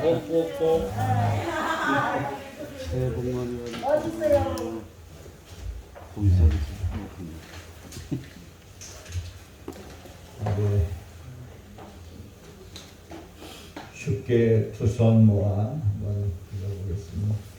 꼭꼭꼭 새해 복 많이 받으세요. 어딨어요? 거기서 네. 쉽게 두 손 모아 한번 불러보겠습니다.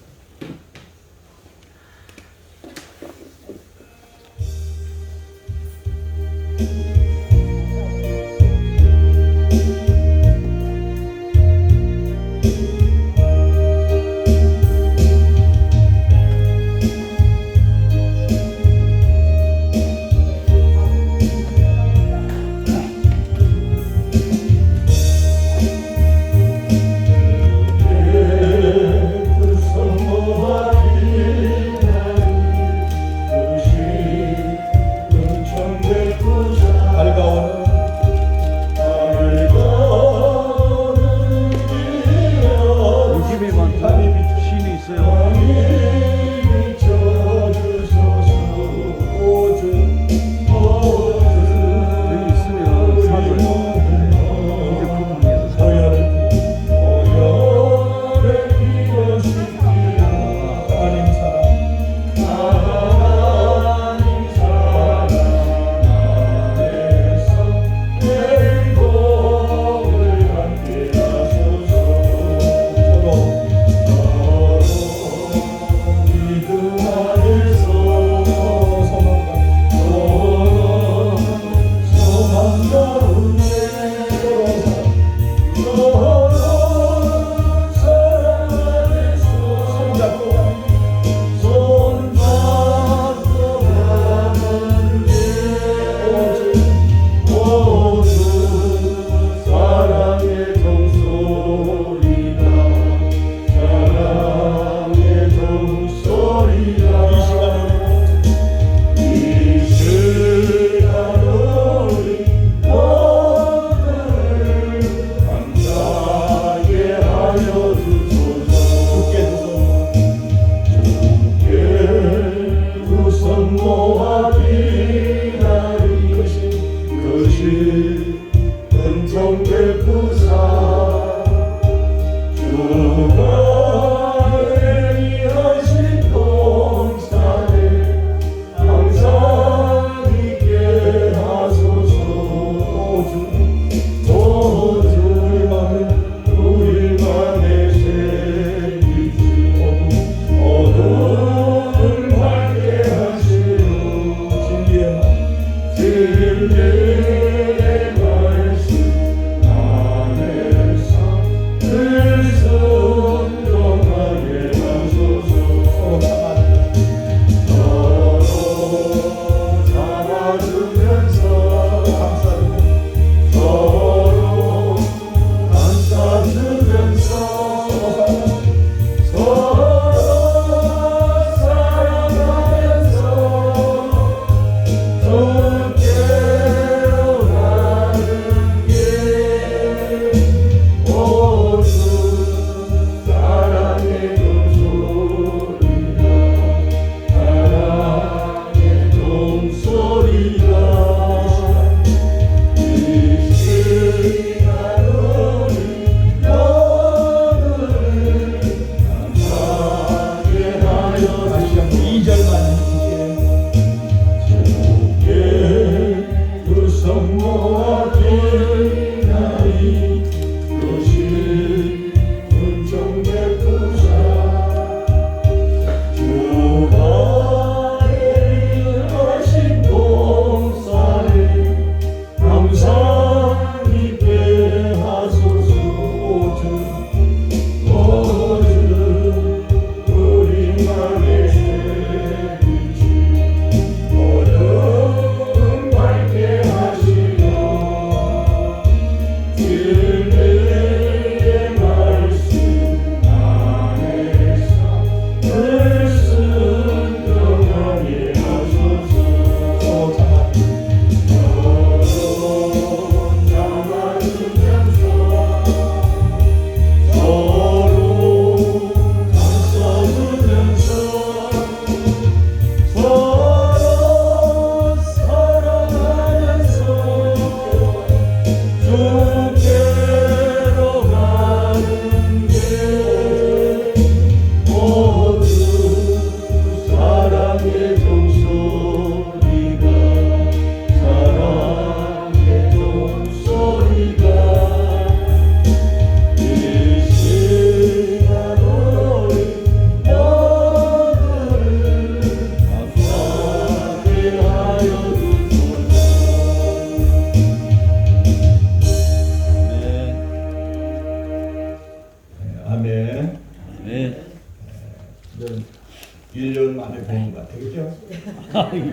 만에 보는 것 같아요. 그죠?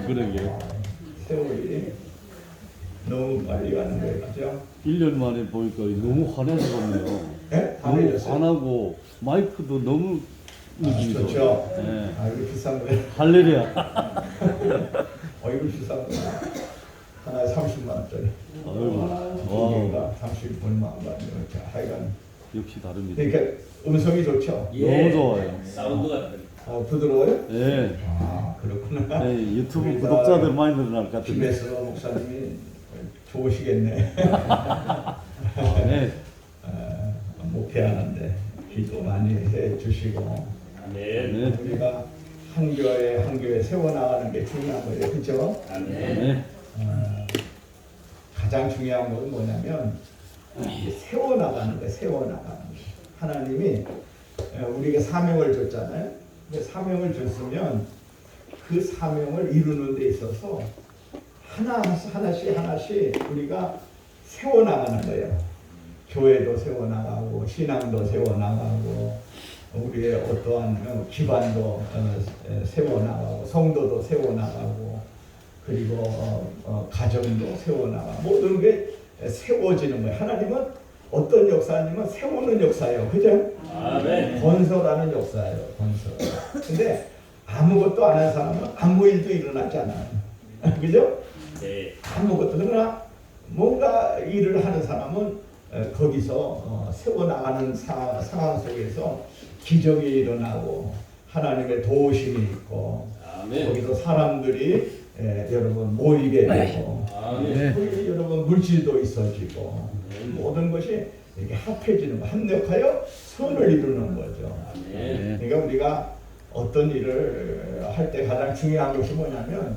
그러게요. 세월이 너무 빨리 가는 거예요. 그죠? 1년 만에 보니까 너무 환해서 같네요. 네? 다 너무 흘렸어요? 환하고 마이크도 너무 느낌이 좋죠. 좋아요. 네. 아, 이거 비싼 거예요. 할렐루야. 이거 비싼 거야. 하나에 30만 원짜리. 아이고. 두 와, 개가 30 얼마 안 받는 거. 하여간 역시 다릅니다. 그러니까 음성이 좋죠. 너무 좋아요. 사운드가 부드러워요? 네. 아, 그렇구나. 네, 유튜브 우리가 구독자들 많이 늘어날 것 같은데. 김혜수 목사님이 좋으시겠네. 네. 목회하는데 기도 많이 해주시고 아멘. 네. 우리가 한 교회 세워나가는 게 중요한 거예요. 그렇죠? 아멘. 네. 가장 중요한 건 뭐냐면 세워나가는 거예요. 세워나가는 거. 하나님이 우리에게 사명을 줬잖아요. 근데 사명을 줬으면 그 사명을 이루는 데 있어서 하나씩 우리가 세워나가는 거예요. 교회도 세워나가고 신앙도 세워나가고 우리의 어떠한 기반도 세워나가고 성도도 세워나가고 그리고 가정도 세워나가고 모든 게 세워지는 거예요. 하나님은 어떤 역사냐면 세우는 역사예요. 그죠? 아멘. 건설하는 역사예요. 건설. 근데 아무것도 안 한 사람은 아무 일도 일어나지 않아요. 그죠? 네. 아무것도. 그러나 뭔가 일을 하는 사람은 거기서 세워나가는 상황 속에서 기적이 일어나고 하나님의 도우심이 있고 아멘. 거기서 사람들이 여러분 모이게 되고 아멘. 거기 여러분 물질도 있어지고 모든 것이 이렇게 합해지는 거, 합력하여 선을 이루는 거죠. 아멘. 그러니까 우리가 어떤 일을 할 때 가장 중요한 것이 뭐냐면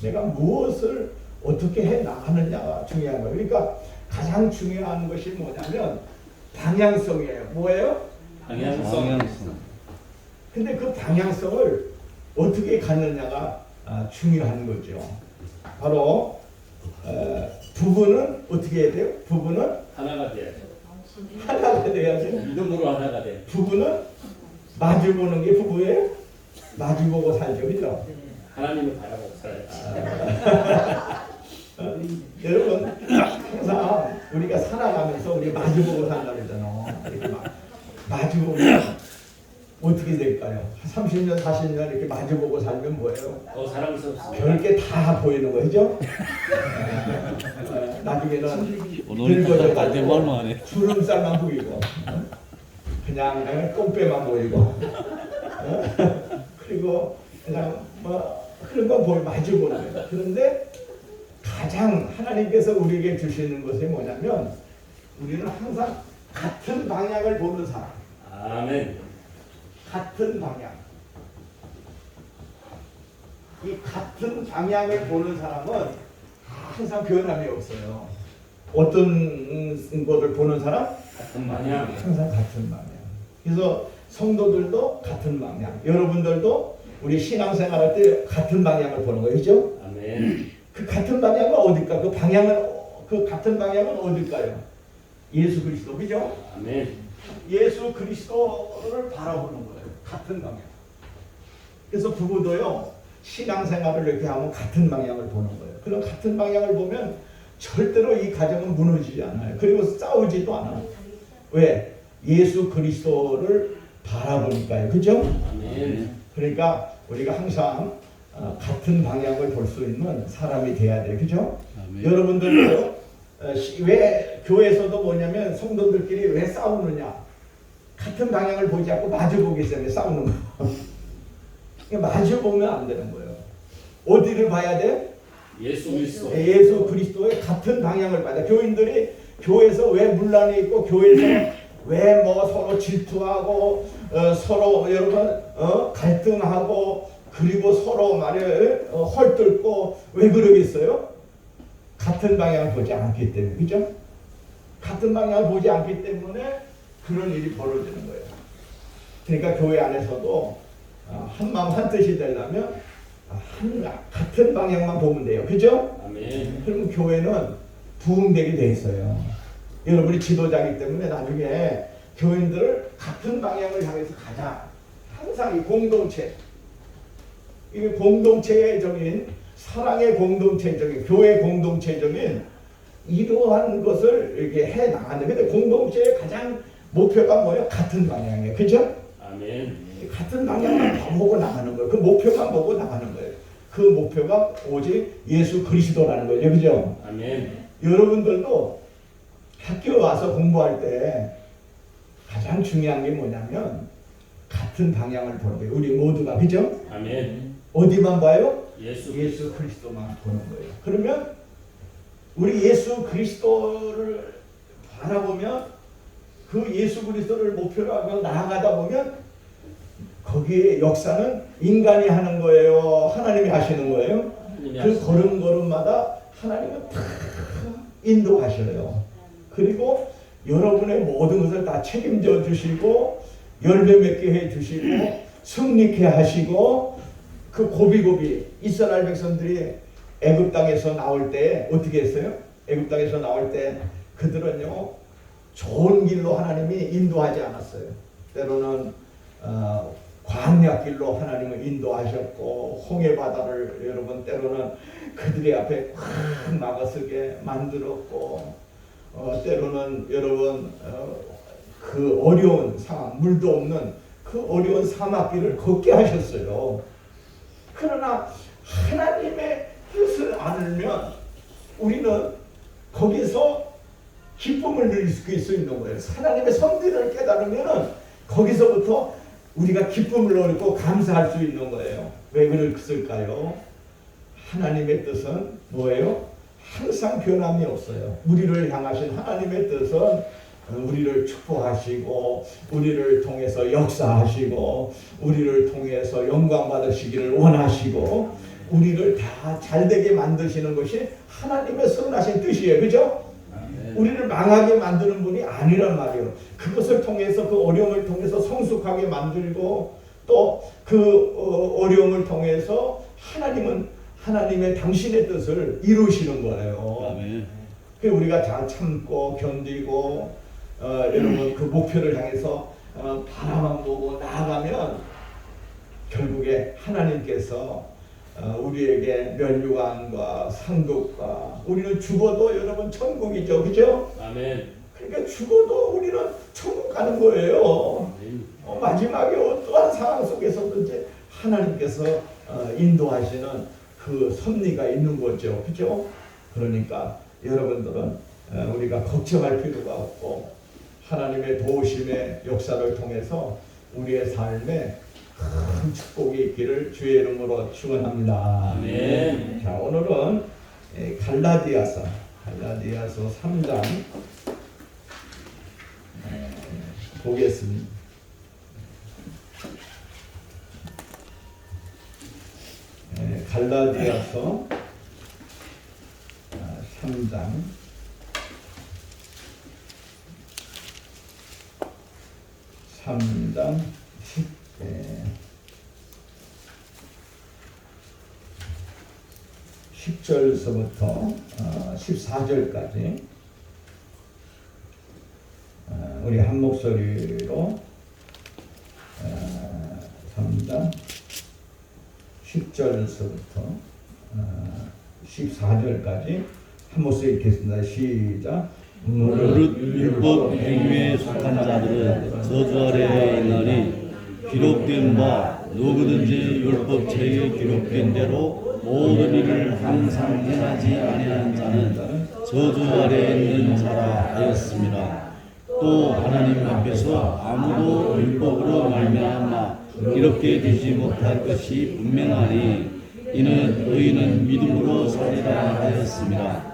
내가 무엇을 어떻게 해 나가느냐가 중요한 거예요. 그러니까 가장 중요한 것이 뭐냐면 방향성이에요. 뭐예요? 방향성. 근데 그 방향성을 어떻게 갖느냐가 중요한 거죠. 바로 부부는 어떻게 해야 돼요? 부부는 하나가 돼야죠. 하나가 돼야죠. 믿음으로 하나가 돼. 부부는 마주보는 게 부부예요? 마주보고 살죠. 그죠? 하나님을 바라보고 살아야지. 여러분 항상 우리가 살아가면서 우리 마주보고 산다 그러잖아. 이렇게 마주보면 어떻게 될까요? 30년, 40년 이렇게 마주보고 살면 뭐예요? 더 사랑스럽습니다. 별게 다 보이는 거죠? 나중에는 오늘 나한테 말만 하네. 주름살만 보이고 그냥 똥배만 보이고 그리고 그냥 뭐 그런 거 마주보는 거예요. 그런데 가장 하나님께서 우리에게 주시는 것이 뭐냐면 우리는 항상 같은 방향을 보는 사람. 아멘. 같은 방향. 이 같은 방향을 보는 사람은 항상 변함이 없어요. 어떤 것을 보는 사람? 같은 방향. 항상 같은 방향. 그래서 성도들도 같은 방향. 여러분들도 우리 신앙생활할 때 같은 방향을 보는 거예요. 그죠? 아멘. 그 같은 방향은 어딜까? 그 방향은 그 같은 방향은 어딜까요? 예수 그리스도. 그죠? 아멘. 예수 그리스도를 바라보는 거예요. 같은 방향. 그래서 부부도요. 신앙생활을 이렇게 하면 같은 방향을 보는 거예요. 그런 같은 방향을 보면 절대로 이 가정은 무너지지 않아요. 그리고 싸우지도 않아요. 왜? 예수 그리스도를 바라보니까요. 그죠? 아멘. 그러니까 우리가 항상 같은 방향을 볼 수 있는 사람이 돼야 돼요. 그죠? 아멘. 여러분들도 왜 교회에서도 뭐냐면 성도들끼리 왜 싸우느냐? 같은 방향을 보지 않고 마주보기 때문에 싸우는 거예요. 마주보면 안 되는 거예요. 어디를 봐야 돼? 예수 그리스도. 예수 그리스도의 같은 방향을 봐야 돼. 교인들이 교회에서 왜 문란이 있고 교회에서 왜 뭐 서로 질투하고 서로 여러분 갈등하고 그리고 서로 말에 헐뜯고 왜 그러겠어요? 같은 방향을 보지 않기 때문에. 그죠? 같은 방향을 보지 않기 때문에 그런 일이 벌어지는 거예요. 그러니까 교회 안에서도 한마음 한뜻이 되려면 같은 방향만 보면 돼요. 그죠? 아멘. 그러면 교회는 부흥되게 돼 있어요. 여러분이 지도자이기 때문에 나중에 교인들을 같은 방향을 향해서 가자. 항상 이 공동체 이 공동체적인 사랑의 공동체적인 교회 공동체적인 이러한 것을 이렇게 해 나가는. 근데 공동체의 가장 목표가 뭐예요? 같은 방향이에요. 그죠? 아멘. 같은 방향만 보고 나가는 거예요. 그 목표만 보고 나가는 거예요. 그 목표가 오직 예수 그리스도라는 거예요. 그죠? 아멘. 여러분들도 학교 와서 공부할 때 가장 중요한 게 뭐냐면 같은 방향을 보는 거예요. 우리 모두가. 그죠? 아멘. 어디만 봐요? 예수. 예수 그리스도만 보는 거예요. 그러면 우리 예수 그리스도를 바라보면 그 예수 그리스도를 목표로 하고 나아가다 보면 거기에 역사는 인간이 하는 거예요? 하나님이 하시는 거예요? 그 걸음걸음마다 하나님은 다 인도하셔요. 그리고 여러분의 모든 것을 다 책임져 주시고 열매 맺게 해 주시고 승리케 하시고 그 고비고비 이스라엘 백성들이 애굽 땅에서 나올 때 어떻게 했어요? 애굽 땅에서 나올 때 그들은요 좋은 길로 하나님이 인도하지 않았어요. 때로는 광야길로 하나님을 인도하셨고 홍해 바다를 여러분 때로는 그들의 앞에 꽉 막아서게 만들었고 때로는 여러분 그 어려운 상황 물도 없는 그 어려운 사막길을 걷게 하셨어요. 그러나 하나님의 뜻을 알면 우리는 거기서 기쁨을 누릴 수 있는 거예요. 하나님의 섭리를 깨달으면 거기서부터 우리가 기쁨을 얻고 감사할 수 있는 거예요. 왜 그랬을까요? 하나님의 뜻은 뭐예요? 항상 변함이 없어요. 우리를 향하신 하나님의 뜻은 우리를 축복하시고 우리를 통해서 역사하시고 우리를 통해서 영광 받으시기를 원하시고 우리를 다 잘되게 만드시는 것이 하나님의 선하신 뜻이에요. 그죠? 우리를 망하게 만드는 분이 아니란 말이에요. 그것을 통해서 그 어려움을 통해서 성숙하게 만들고 또 그 어려움을 통해서 하나님은 하나님의 당신의 뜻을 이루시는 거예요. 아멘. 그 우리가 잘 참고 견디고 여러분 그 목표를 향해서 바라만 보고 나아가면 결국에 하나님께서 우리에게 면류관과 상급과 우리는 죽어도 여러분 천국이죠. 그죠? 아멘. 그러니까 죽어도 우리는 천국 가는 거예요. 마지막에 어떠한 상황 속에서든지 하나님께서 인도하시는 그 섭리가 있는 거죠. 그죠? 그러니까 여러분들은 우리가 걱정할 필요가 없고 하나님의 도우심의 역사를 통해서 우리의 삶에 큰 축복이 있기를 주의 이름으로 축원합니다. 아멘. 자, 오늘은 갈라디아서 3장 보겠습니다. 갈라디아서 3장 10절서부터 14절까지 우리 한 목소리로 3장 10절서부터 14절까지 한 목소리 읽겠습니다. 시작. 무릇 율법 행위에 속한 자들은 저주 아래에 있나니 기록된 바 누구든지 율법책에 기록된 대로 모든 일을 항상 행하지 아니하는 자는 저주 아래에 있는 자라 하였습니다. 또 하나님 앞에서 아무도 율법으로 말미암아 이렇게 되지 못할 것이 분명하니 이는 의인은 믿음으로 살리라 하였습니다.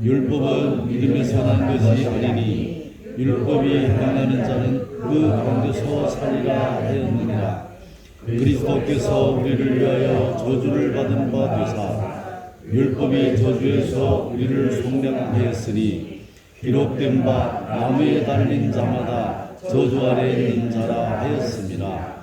율법은 믿음에서 난 것이 아니니 율법이 행하는 자는 그 가운데서 살리라 하였느니라. 그리스도께서 우리를 위하여 저주를 받은 바 되사 율법이 저주에서 우리를 속량하였으니 기록된 바 나무에 달린 자마다 저주 아래 있는 자라 하였습니다.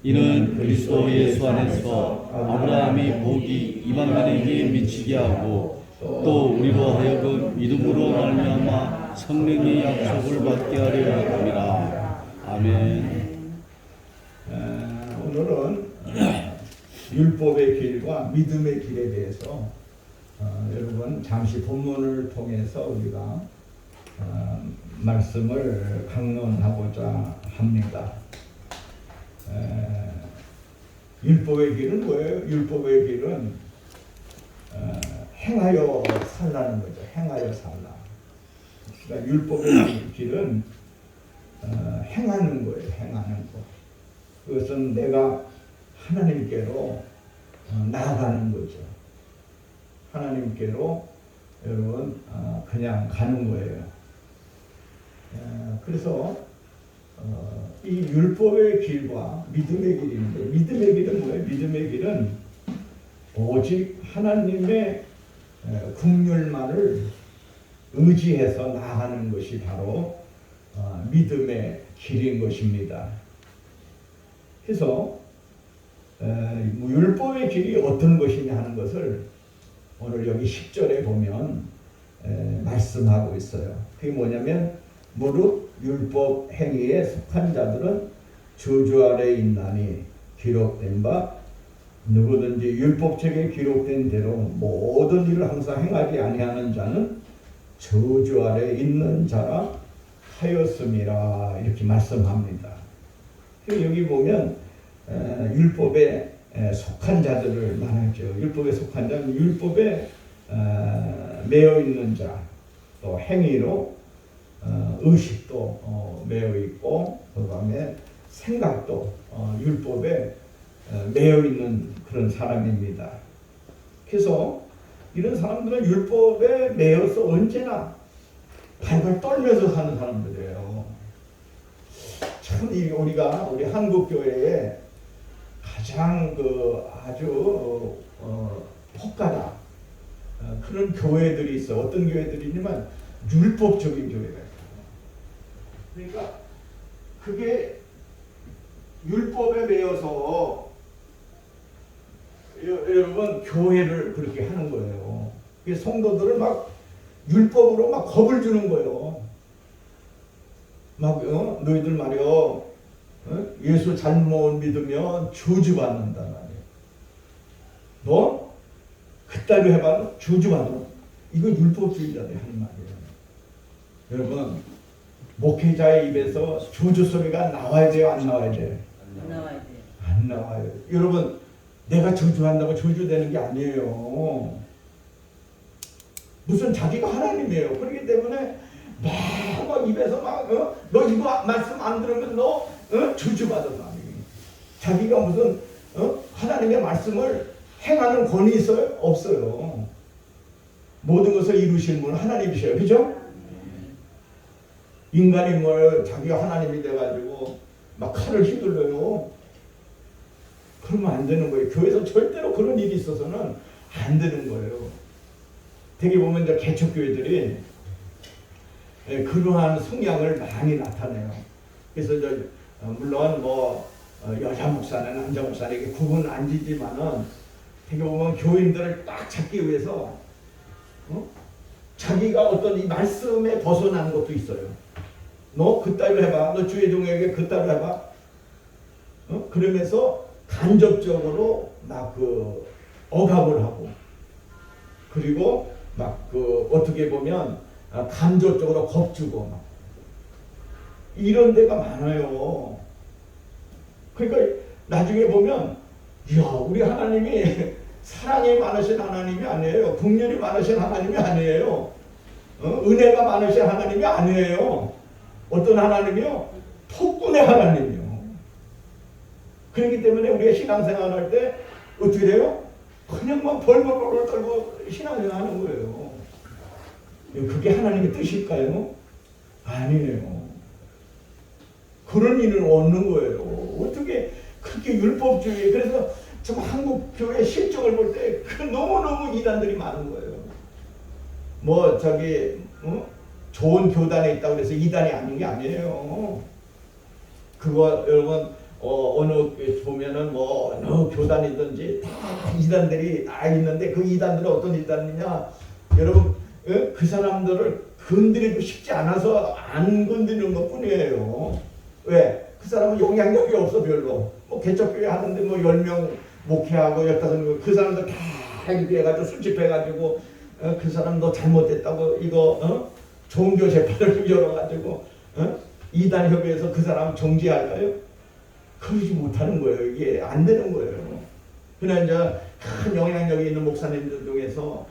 이는 그리스도 예수 안에서 아브라함이 복이 이방인에게 미치게 하고 또 우리로 하여금 믿음으로 말미암아 성령의 약속을 받게 하려 함이라. 아멘. 오늘은 율법의 길과 믿음의 길에 대해서 여러분 잠시 본문을 통해서 우리가 말씀을 강론하고자 합니다. 율법의 길은 뭐예요? 율법의 길은 행하여 살라는 거죠. 행하여 살라. 그러니까 율법의 길은 행하는 거예요. 행하는 거. 그것은 내가 하나님께로 나아가는 거죠. 하나님께로 여러분 그냥 가는 거예요. 그래서 이 율법의 길과 믿음의 길인데, 믿음의 길은 뭐예요? 믿음의 길은 오직 하나님의 긍휼만을 의지해서 나아가는 것이 바로 믿음의 길인 것입니다. 그래서 율법의 길이 어떤 것이냐 하는 것을 오늘 여기 10절에 보면 말씀하고 있어요. 그게 뭐냐면 무릇 율법 행위에 속한 자들은 저주 아래에 있나니 기록된 바 누구든지 율법책에 기록된 대로 모든 일을 항상 행하지 아니하는 자는 저주 아래에 있는 자라 하였음이라 이렇게 말씀합니다. 여기 보면 율법에 속한 자들을 말하죠. 율법에 속한 자는 율법에 매여 있는 자, 또 행위로 의식도 매여 있고 그다음에 생각도 율법에 매여 있는 그런 사람입니다. 그래서 이런 사람들은 율법에 매여서 언제나 발발 떨면서 사는 사람들이에요. 참 우리 한국 교회에 가장 아주 폭가다 그런 교회들이 있어. 어떤 교회들이냐면 율법적인 교회가 있어요. 그러니까 그게 율법에 매여서 여러분 교회를 그렇게 하는 거예요. 성도들을 막 율법으로 막 겁을 주는 거예요. 막 너희들 말이요 예수 잘못 믿으면 저주받는다 말이에요. 너 그따위로 해봐 저주받아. 이거 율법주의자들이 하는 말이에요. 여러분 목회자의 입에서 저주 소리가 나와야 돼요? 안 나와야 돼요? 안 나와야 돼. 안 나와요. 여러분 내가 저주한다고 저주되는 게 아니에요. 무슨 자기가 하나님이에요. 그렇기 때문에 막 입에서 너 이거 말씀 안 들으면 너 저주받아. 자기가 무슨 하나님의 말씀을 행하는 권위 있어요? 없어요. 모든 것을 이루시는 분은 하나님이셔요. 그죠? 인간이 자기가 하나님이 돼가지고 막 칼을 휘둘러요. 그러면 안 되는 거예요. 교회에서 절대로 그런 일이 있어서는 안 되는 거예요. 되게 보면 이제 개척교회들이 그러한 성향을 많이 나타내요. 그래서 물론 여자 목사나 남자 목사에게 구분 안 지지만은 되게 보면 교인들을 딱 잡기 위해서 자기가 어떤 이 말씀에 벗어나는 것도 있어요. 너 그따위로 해봐. 너 주의 종에게 그따위로 해봐. 그러면서 간접적으로 막 억압을 하고 그리고 막 어떻게 보면 간접적으로 겁주고 막 이런 데가 많아요. 그러니까 나중에 보면 이야 우리 하나님이 사랑이 많으신 하나님이 아니에요. 긍휼이 많으신 하나님이 아니에요. 은혜가 많으신 하나님이 아니에요. 어떤 하나님이요? 폭군의 하나님이요. 그렇기 때문에 우리가 신앙생활 할 때 어떻게 돼요? 그냥 막 벌벌벌 떨고 신앙생활 하는 거예요. 그게 하나님의 뜻일까요? 아니에요. 그런 일을 얻는 거예요. 어떻게 그렇게 율법주의. 그래서 좀 한국 교회 실정을 볼 때 너무너무 이단들이 많은 거예요. 좋은 교단에 있다고 해서 이단이 아닌 게 아니에요. 그거 여러분 어느 보면은 어느 교단이든지 다 이단들이 다 있는데 그 이단들은 어떤 이단이냐 여러분 그 사람들을 건드리고 싶지 않아서 안 건드리는 것 뿐이에요. 왜? 그 사람은 영향력이 없어 별로. 개척교회 하는데 10명 목회하고 15명 그 사람들 다 해가지고 술집해가지고 그 사람도 잘못됐다고 이거 종교 재판을 열어가지고 이단 협의해서 그 사람 정지할까요? 그러지 못하는 거예요. 이게 안 되는 거예요. 그러나 이제 큰 영향력이 있는 목사님들 중에서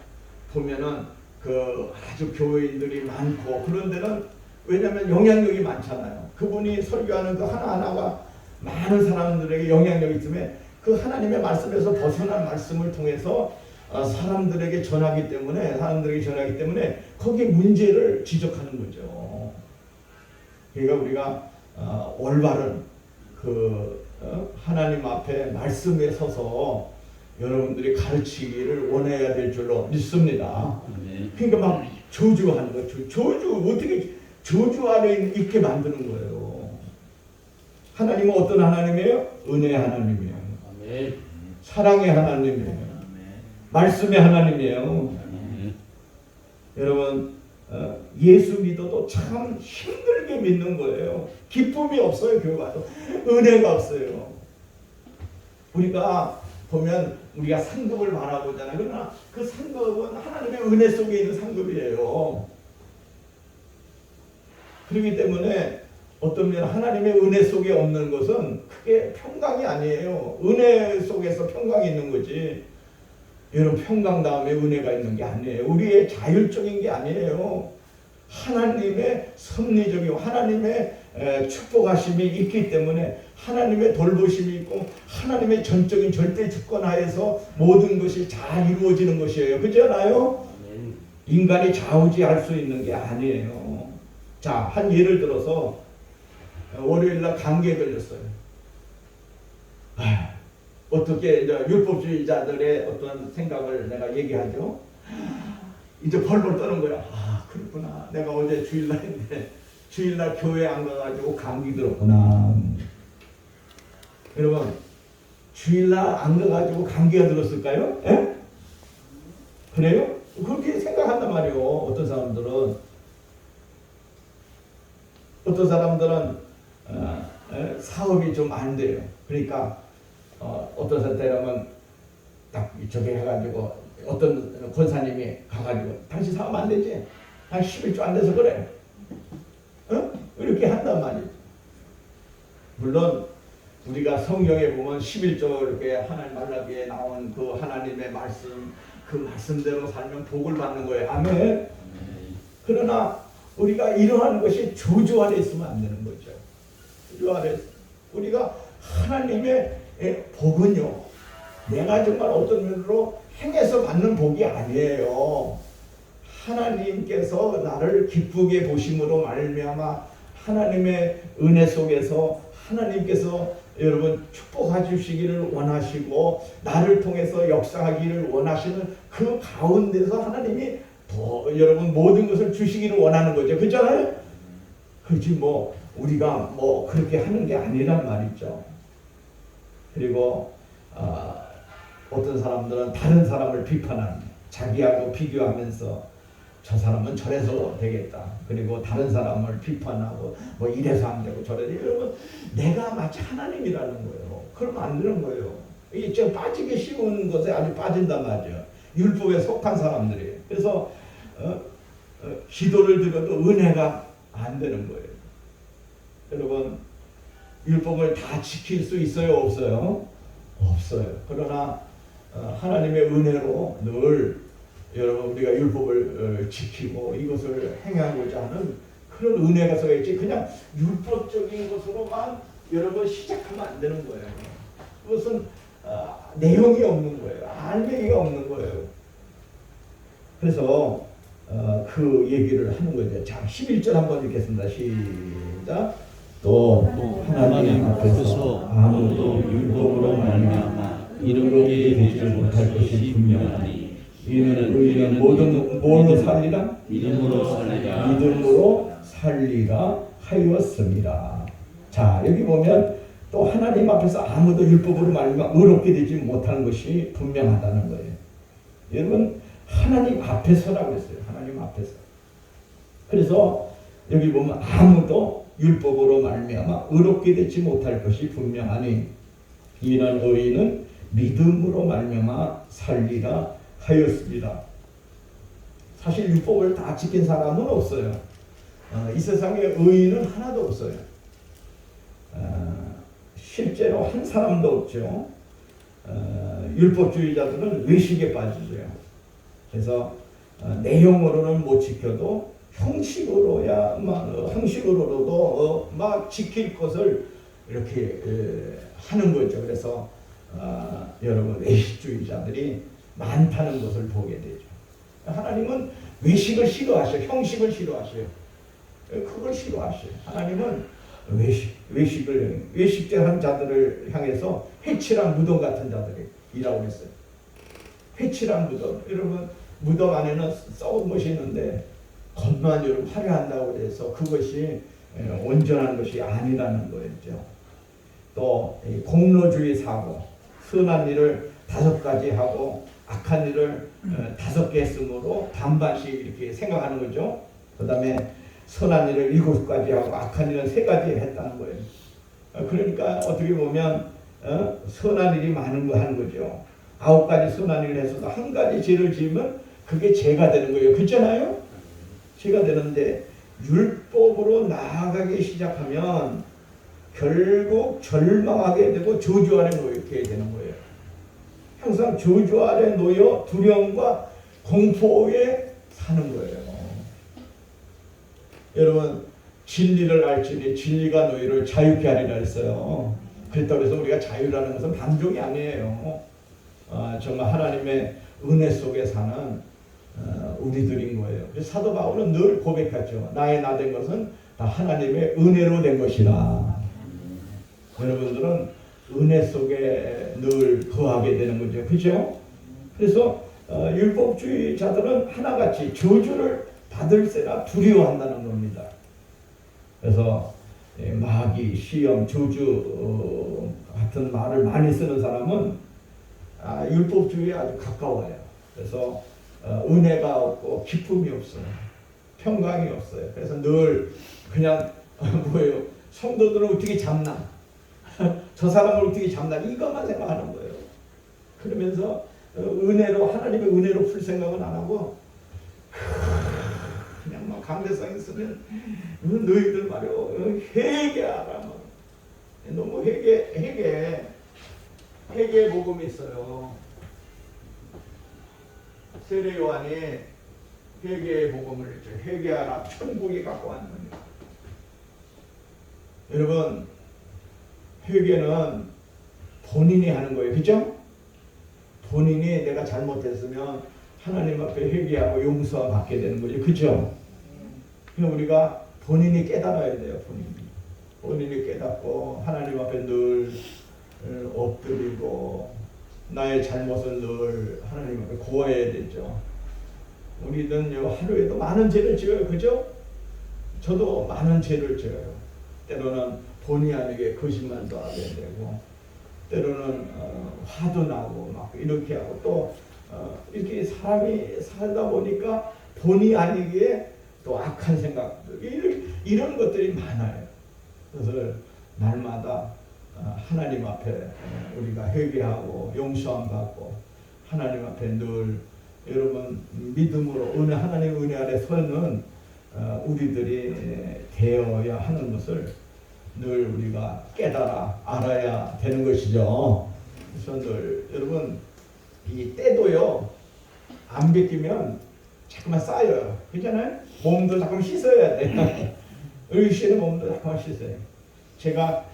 보면은 그 아주 교회인들이 많고 그런 데는 왜냐하면 영향력이 많잖아요. 그분이 설교하는 그 하나하나가 많은 사람들에게 영향력이 있으면 그 하나님의 말씀에서 벗어난 말씀을 통해서 사람들에게 전하기 때문에 거기에 문제를 지적하는 거죠. 그러니까 우리가 올바른 그 하나님 앞에 말씀에 서서 여러분들이 가르치기를 원해야 될 줄로 믿습니다. 그러니까 막 저주하는 거죠. 저주 어떻게 저주 아래 있게 만드는 거예요. 하나님은 어떤 하나님이에요? 은혜의 하나님이에요. 아멘. 사랑의 하나님이에요. 말씀의 하나님이에요. 여러분 예수 믿어도 참 힘들게 믿는 거예요. 기쁨이 없어요. 교회 와도 은혜가 없어요. 우리가 보면 우리가 상급을 말하고잖아요. 그러나 그 상급은 하나님의 은혜 속에 있는 상급이에요. 그렇기 때문에 어떤 면 하나님의 은혜 속에 없는 것은 크게 평강이 아니에요. 은혜 속에서 평강이 있는 거지. 여러분 평강 다음에 은혜가 있는 게 아니에요. 우리의 자율적인 게 아니에요. 하나님의 섭리적이고 하나님의 축복하심이 있기 때문에 하나님의 돌보심이 있고 하나님의 전적인 절대 주권하에서 모든 것이 잘 이루어지는 것이에요. 그렇지 않아요? 인간이 좌우지할 수 있는 게 아니에요. 자, 한 예를 들어서 월요일날 감기에 걸렸어요. 어떻게 이제 율법주의자들의 어떤 생각을 내가 얘기하죠. 이제 벌벌 떠는 거야. 그렇구나. 내가 어제 주일날인데 주일날 교회 안 가가지고 감기 들었구나. 여러분 주일날 안 가가지고 감기가 들었을까요? 에? 그래요? 그렇게 생각한단 말이에요. 어떤 사람들은 사업이 좀 안 돼요. 그러니까 어떤 사람은 딱 저기 해가지고 어떤 권사님이 가가지고 당신 사업 안 되지? 한 11조 안 돼서 그래. 이렇게 한단 말이죠. 물론 우리가 성경에 보면 11조 이렇게 하나님 말라기에 나온 그 하나님의 말씀 그 말씀대로 살면 복을 받는 거예요. 아멘. 그러나 우리가 이러한 것이 조주 아래 있으면 안 되는 거죠. 조주 아래 우리가 하나님의 복은요. 내가 정말 어떤 면으로 행해서 받는 복이 아니에요. 하나님께서 나를 기쁘게 보심으로 말미암아 하나님의 은혜 속에서 하나님께서 여러분 축복해 주시기를 원하시고 나를 통해서 역사하기를 원하시는 그 가운데서 하나님이 더 여러분 모든 것을 주시기를 원하는 거죠. 그렇잖아요? 그렇지 뭐 우리가 뭐 그렇게 하는 게 아니란 말이죠. 그리고 어떤 사람들은 다른 사람을 비판하는 자기하고 비교하면서 저 사람은 저래서 되겠다. 그리고 다른 사람을 비판하고 뭐 이래서 안 되고 저래서 여러분 내가 마치 하나님이라는 거예요. 그러면 안 되는 거예요. 이게 지금 빠지기 쉬운 것에 아주 빠진단 말이죠. 율법에 속한 사람들이에요. 그래서 기도를 드려도 은혜가 안 되는 거예요. 여러분 율법을 다 지킬 수 있어요? 없어요? 없어요. 그러나 하나님의 은혜로 늘 여러분 우리가 율법을 지키고 이것을 행하고자 하는 그런 은혜가 서 있지 그냥 율법적인 것으로만 여러분 시작하면 안 되는 거예요. 그것은 내용이 없는 거예요. 알맹이가 없는 거예요. 그래서 그 얘기를 하는 거죠. 자, 11절 한번 읽겠습니다. 시작. 또 하나님 앞에서 아무도 율법으로 말미암아 이르게 되지 못할 것이 분명하니 이는 우리는 모든 뭘로 살리라? 믿음으로 살리라 하였습니다. 자, 여기 보면 또 하나님 앞에서 아무도 율법으로 말미암아 의롭게 되지 못하는 것이 분명하다는 거예요. 여러분 하나님 앞에서라고 했어요. 하나님 앞에서. 그래서 여기 보면 아무도 율법으로 말미암아 의롭게 되지 못할 것이 분명하니 이는 의인은 믿음으로 말미암아 살리라 하였습니다. 사실 율법을 다 지킨 사람은 없어요. 이 세상에 의인은 하나도 없어요. 실제로 한 사람도 없죠. 율법주의자들은 외식에 빠지죠. 그래서 내용으로는 못 지켜도 형식으로도 막 지킬 것을 이렇게 하는 거죠. 그래서 여러분 외식주의자들이 많다는 것을 보게 되죠. 하나님은 외식을 싫어하셔요. 형식을 싫어하셔요. 그걸 싫어하셔요. 하나님은 외식하는 자들을 향해서 회칠한 무덤 같은 자들이라고 했어요. 회칠한 무덤. 여러분 무덤 안에는 썩은 것이 있는데 겉만 여러분 화려한다고 해서 그것이 온전한 것이 아니라는 거였죠. 또 공로주의 사고, 선한 일을 5가지 하고 악한 일을 5개 했으므로 반반씩 이렇게 생각하는 거죠. 그 다음에 선한 일을 7가지 하고 악한 일은 3가지 했다는 거예요. 그러니까 어떻게 보면 선한 일이 많은 거 하는 거죠. 9가지 선한 일을 해서도 1가지 죄를 지으면 그게 죄가 되는 거예요. 그렇잖아요? 죄가 되는데 율법으로 나아가기 시작하면 결국 절망하게 되고 저주 아래 놓이게 되는 거예요. 항상 저주 아래 놓여 두려움과 공포에 사는 거예요. 여러분 진리를 알지니 진리가 너희를 자유케 하리라 했어요. 그렇다고 해서 우리가 자유라는 것은 방종이 아니에요. 정말 하나님의 은혜 속에 사는 우리들인 거예요. 그래서 사도 바울은 늘 고백했죠. 나의 나 된 것은 다 하나님의 은혜로 된 것이라. 여러분들은 은혜 속에 늘 거하게 되는 거죠. 그렇죠? 그래서 율법주의자들은 하나같이 저주를 받을세라 두려워한다는 겁니다. 그래서 마귀, 시험, 저주 같은 말을 많이 쓰는 사람은 율법주의에 아주 가까워요. 그래서 은혜가 없고 기쁨이 없어요. 평강이 없어요. 그래서 늘 그냥 뭐예요? 성도들을 어떻게 잡나? 저 사람을 어떻게 잡나? 이것만 생각하는 거예요. 그러면서 은혜로 하나님의 은혜로 풀 생각은 안 하고 그냥 막 강대상 있으면 너희들 말이요 회개하라. 너무 회개 복음이 있어요. 세례 요한이 회개의 복음을 했죠. 회개하라. 천국이 갖고 왔는 겁니다. 여러분 회개는 본인이 하는 거예요. 그죠? 본인이 내가 잘못했으면 하나님 앞에 회개하고 용서 받게 되는 거죠. 그죠? 그럼 우리가 본인이 깨달아야 돼요. 본인이 깨닫고 하나님 앞에 늘 엎드리고 나의 잘못을 늘 하나님 앞에 고해야 되죠. 우리는 하루에도 많은 죄를 지어요. 그죠? 저도 많은 죄를 지어요. 때로는 본의 아니게 거짓말도 하게 되고 때로는 화도 나고 막 이렇게 하고 또 이렇게 사람이 살다 보니까 본의 아니게 또 악한 생각들 이런 것들이 많아요. 그래서 날마다 하나님 앞에 우리가 회개하고 용서함 받고 하나님 앞에 늘 여러분 믿음으로 하나님 은혜 아래 서는 우리들이 되어야 하는 것을 늘 우리가 깨달아 알아야 되는 것이죠. 그래서 늘 여러분 이 때도요 안 벗기면 자꾸만 쌓여요. 그렇잖아요? 몸도 자꾸만 씻어야 돼. 의식의 몸도 자꾸만 씻어요. 제가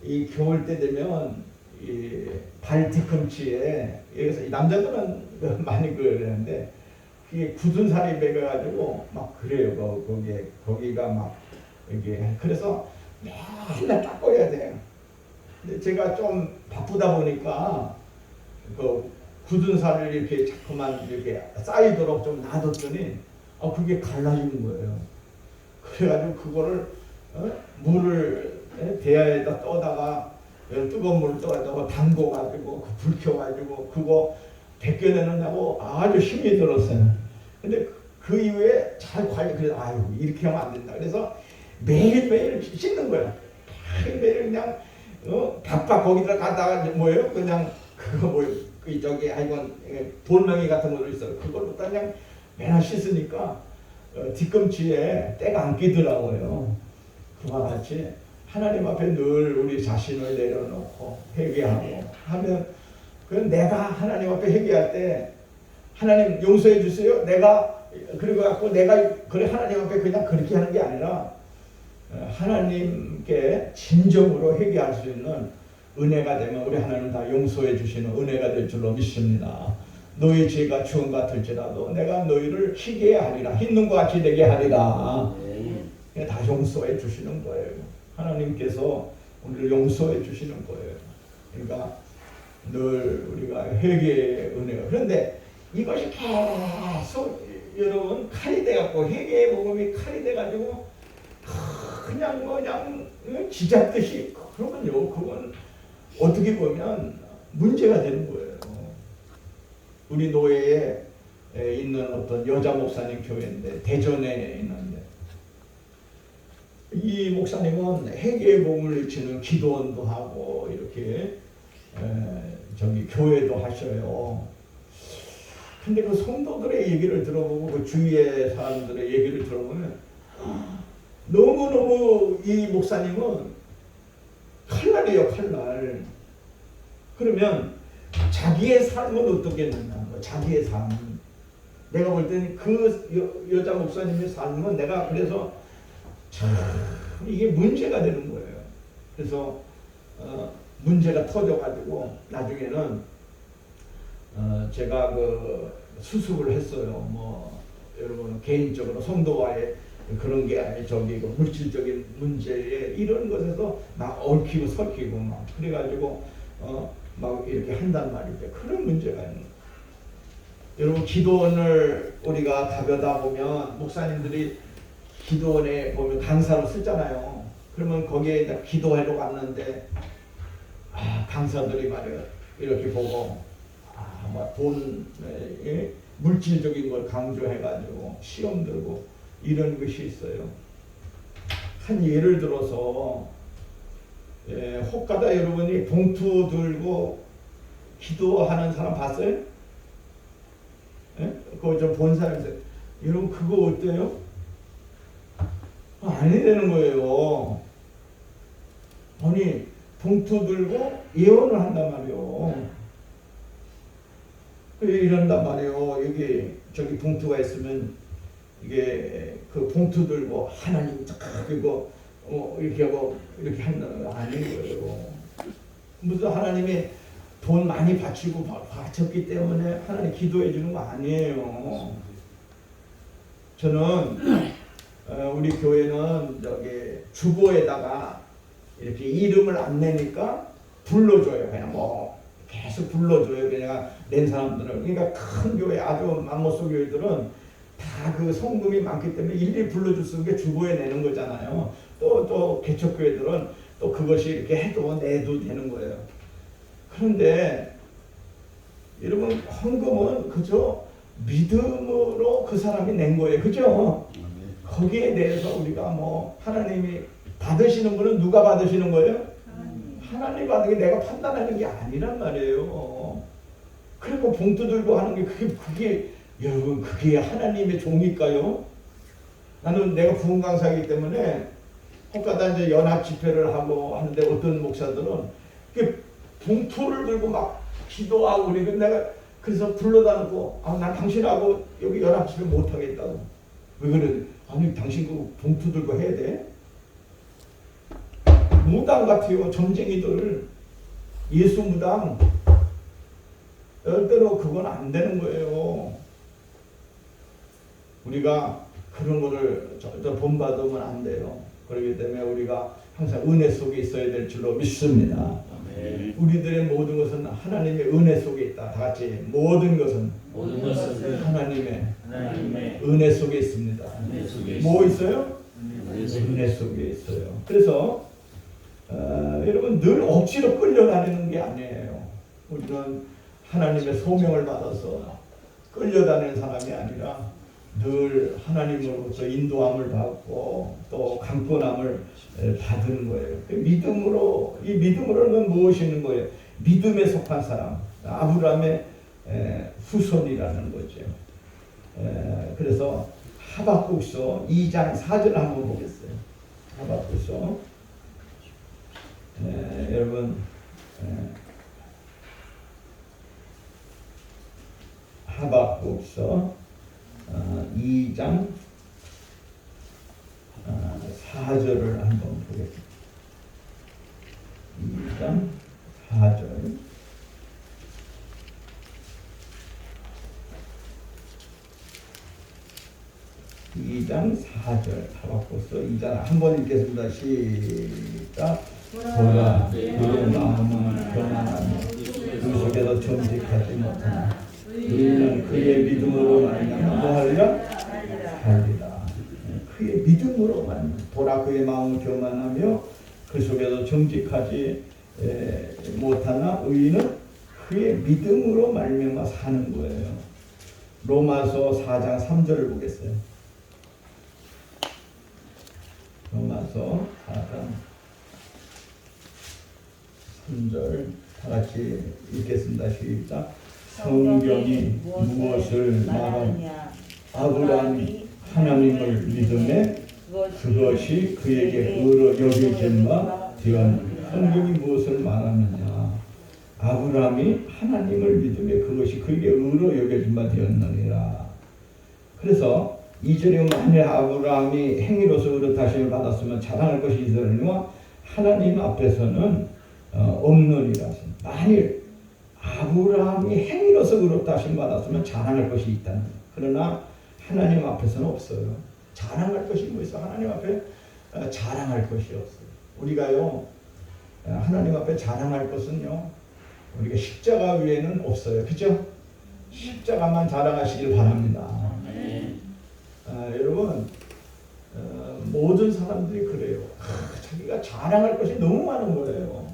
이 겨울 때 되면 이 발 뒤꿈치에 여기서 남자들은 많이 그러는데 그게 굳은 살이 배겨가지고 막 그래요. 거기가 막 이게 그래서 맨날 닦아야 돼요. 근데 제가 좀 바쁘다 보니까 그 굳은 살을 이렇게 자꾸만 이렇게 쌓이도록 좀 놔뒀더니 그게 갈라지는 거예요. 그래가지고 그거를 물을 대야에다 떠다가 뜨거운 물을 떠다가 담궈가지고 불 켜가지고 그거 벗겨내느냐고 아주 힘이 들었어요. 근데 그 이후에 잘 관리 그래서 이렇게 하면 안 된다. 그래서 매일매일 씻는 거야. 매일매일 그냥 바빠 거기다 갖다가 뭐예요? 그냥 그거 그 저기 하여간 돌멩이 같은 것도 있어요. 그걸로 그냥 맨날 씻으니까 뒤꿈치에 때가 안 끼더라고요. 그와 같이 하나님 앞에 늘 우리 자신을 내려놓고 회개하고 하면 그건 내가 하나님 앞에 회개할 때 하나님 용서해 주세요. 내가 그리고 갖고 내가 그래 하나님 앞에 그냥 그렇게 하는 게 아니라 하나님께 진정으로 회개할 수 있는 은혜가 되면 우리 하나님 다 용서해 주시는 은혜가 될 줄로 믿습니다. 너희 죄가 주음 같을지라도 내가 너희를 희게 하리라. 흰눈과 같이 되게 하리라. 다 용서해 주시는 거예요. 하나님께서 우리를 용서해 주시는 거예요. 그러니까 늘 우리가 회개의 은혜가. 그런데 이것이 계속 여러분 칼이 돼갖고 회개의 복음이 칼이 돼가지고 그냥 쥐잡듯이 그러면요, 그건 어떻게 보면 문제가 되는 거예요. 우리 노예에 있는 어떤 여자 목사님 교회인데 대전에 있는데 이 목사님은 회개의 복음을 외치는 기도원도 하고 이렇게 저기 교회도 하셔요. 근데 그 성도들의 얘기를 들어보고 그 주위의 사람들의 얘기를 들어보면 너무너무 이 목사님은 칼날이에요, 칼날. 그러면 자기의 삶은 어떻겠느냐, 자기의 삶. 내가 볼 때는 그 여자 목사님의 삶은 내가 그래서 참 이게 문제가 되는 거예요. 그래서 문제가 터져가지고 나중에는 제가 그 수습을 했어요. 뭐 여러분 개인적으로 성도와의 그런 게 아니 저기 그 물질적인 문제에 이런 것에서 막 얽히고 설키고 막 그래가지고 막 이렇게 한단 말이죠. 그런 문제가 있는 거예요. 여러분 기도원을 우리가 가벼다 보면 목사님들이 기도원에 보면 강사로 쓰잖아요. 그러면 거기에 기도하러 갔는데 강사들이 말이에요. 이렇게 보고 돈 물질적인 걸 강조해가지고 시험 들고 이런 것이 있어요. 한 예를 들어서 혹가다 여러분이 봉투 들고 기도하는 사람 봤어요? 그거 좀 본 사람 있어요. 여러분 그거 어때요? 아니 되는 거예요. 아니 봉투 들고 예언을 한단 말이에요. 이런단 말이에요. 여기 저기 봉투가 있으면 이게 그 봉투 들고 하나님 그리고 이렇게 하고 이렇게 한다는 거 아닌 거예요. 무슨 하나님이 돈 많이 바쳤기 때문에 하나님 기도해 주는 거 아니에요. 저는 우리 교회는 저기 주보에다가 이렇게 이름을 안 내니까 불러줘요. 그냥 뭐 계속 불러줘요. 그냥 낸 사람들은. 그러니까 큰 교회 아주 맘모스 교회들은 다 그 성금이 많기 때문에 일일이 불러줄 수 있는 게 주보에 내는 거잖아요. 또 개척교회들은 또 그것이 이렇게 해도 내도 되는 거예요. 그런데 여러분 헌금은 그저 믿음으로 그 사람이 낸 거예요. 그죠? 거기에 대해서 우리가 뭐 하나님이 받으시는 분은 누가 받으시는 거예요? 하나님 받은 게 내가 판단하는 게 아니란 말이에요. 그리고 봉투 들고 하는 게 그게 여러분 그게 하나님의 종일까요? 나는 내가 부흥 강사이기 때문에 혹가다 이제 연합 집회를 하고 하는데 어떤 목사들은 봉투를 들고 막 기도하고 그러니까 내가 그래서 불러다 놓고 난 당신하고 여기 연합 집회 못 하겠다고. 왜 그래? 아니 당신 그 봉투 들고 해야 돼? 무당 같아요. 점쟁이들 예수 무당. 절대로 그건 안 되는 거예요. 우리가 그런 거를 절대 본받으면 안 돼요. 그렇기 때문에 우리가 항상 은혜 속에 있어야 될 줄로 믿습니다. 네. 우리들의 모든 것은 하나님의 은혜 속에 있다. 다 같이 모든 것은 하나님의 은혜 속에 있습니다. 은혜 속에 뭐 있어요? 은혜 속에 있어요. 그래서 여러분 늘 억지로 끌려다니는 게 아니에요. 우리는 하나님의 소명을 받아서 끌려다니는 사람이 아니라 늘 하나님으로부터 인도함을 받고 또 강권함을 받는 거예요. 믿음으로 이 믿음으로는 무엇이 있는 거예요? 믿음에 속한 사람. 아브라함의 후손이라는 거죠. 그래서 하박국서 2장 4절 한번 보겠어요. 하박국서 여러분 하박국서 2장 4절을 한번 보겠습니다. 2장 4절. 하박국서 2장 한번 읽겠습니다. 시작. 보라 그의 마음은 평안하며 그 속에서 정직하지 못하나 의인은 그의 믿음으로 말미암아 뭐하리라? 살리라. 그의 믿음으로 말미암아. 보라 그의 마음은 평안하며 그 속에서 정직하지 못하나 의인은 그의 믿음으로 말미암아 사는 거예요. 로마서 4장 3절을 보겠어요. 로마서 4장 3절 다 같이 읽겠습니다. 시작. 성경이 무엇을 말하느냐? 아브라함이 하나님을 믿음에 그것이 그에게 의로 여겨진 바 되었느니라. 성경이 무엇을 말하느냐? 아브라함이 하나님을 믿음에 그것이 그에게 의로 여겨진 바 되었느니라. 그래서 2절에 만일 아브라함이 행위로서 의롭다심을 받았으면 자랑할 것이 있으려니와 하나님 앞에서는 없느니라. 만일 아브라함이 행위로서 의롭다심 받았으면 자랑할 것이 있다는 거예요. 그러나 하나님 앞에서는 없어요. 자랑할 것이 뭐 있어? 하나님 앞에 자랑할 것이 없어요. 우리가요 하나님 앞에 자랑할 것은요 우리가 십자가 외에는 없어요. 그죠? 십자가만 자랑하시길 바랍니다. 여러분 모든 사람들이 그래요. 자기가 자랑할 것이 너무 많은 거예요.